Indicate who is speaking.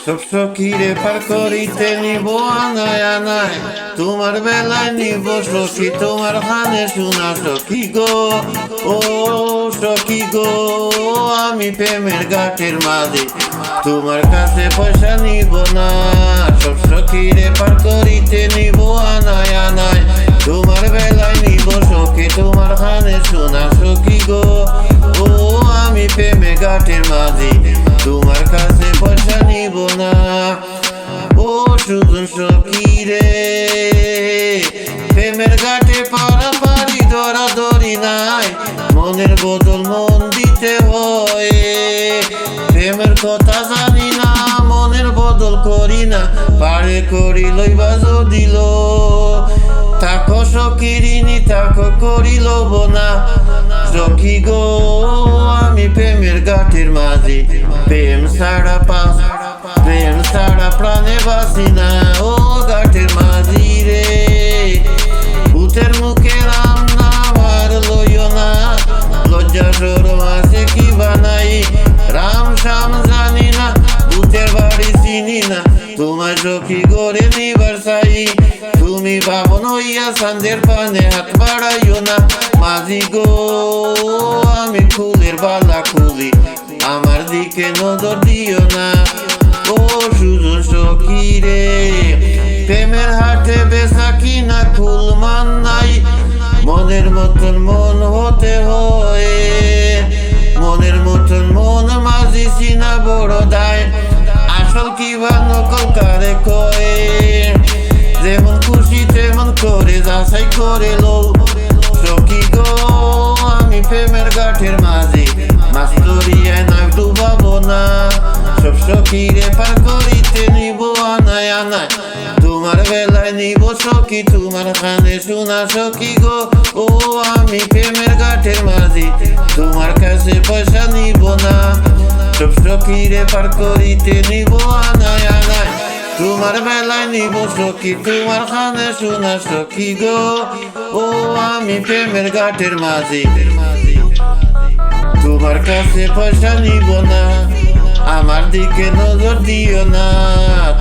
Speaker 1: সব সখীরে পার করিতে নিব আনায় আনায়, তোমার বেলায় নিব সখী তোমার হানে শোনা সখী গো। ও সখী গো, আমি প্রেমের ঘাটের মাঝে তোমার কাছে পয়সা নিব না। সব সখীরে পার করিতে নিব আনায় আনায়, তোমার বেলায় নিব সখী তোমার হানে শোনা সখী গো। ও আমি প্রেমের ঘাটের মাঝে তোমার কাছে পয়সা নিব না। ও সুজন সখী রে, প্রেমের ঘাটে পারাপারি ধরাধরি নাই, মনের বদল মন দিতে হয়। প্রেমের কথা জানি না, মনের বদল করি না, পারে করি লইবা দিল। তাকো সখীরিনী তাকো করি লব না সখী গো। আমি প্রেমের ঘাটের মাঝে প্রেম ছাড়া প্রেম ছাড়া প্রাণে বাসি না। ও ঘাটের মাঝি রে, ভূতের মুখে রাম নাম আর লইও না, লজ্জা সরম আছে কি বানাই, রাম শাম জানি না, ভূতের বাড়ি চিনি না, তোমার সখী গড়ে নিবার চাই। তুমি বাবন হইয়া চাঁদের পানে হাত বাড়াইও না মাঝি গো। আমি ফুলের বালা খুলি, আমার দিকে নজর দিও না। ও সুজন সখী রে, প্রেমের হাটে বেচা কিনা ফুল মান নাই, মনের মতন মন হতে হয়, মনের মতন মন মাঝি চিনা বড় দায়, আসল কি বা নকল কারে কয়। যেমন খুশি তেমন করে যাচাই করে লো সখী গো। আমি প্রেমের ঘাটের মাঝে মাছ ধরিয়ায় না ডুবাবো না। সব সখীরে পার করিতে নিব আনায় আনায়, তোমার বেলায় নিব সখী তোমার কানে শোনা সখী গো। ও আমি প্রেমের ঘাটের মাঝে তোমার কাছে পয়সা নিব না। সব সখীরে পার করিতে নিব আনায় আনায়, তোমার বেলায় নিব সখী তোমার কানে শোনা সখী গো। ও আমি প্রেমের ঘাটের মাঝে তোমার কাছে পয়সা নিব না, আমার দিকে নজর দিও না।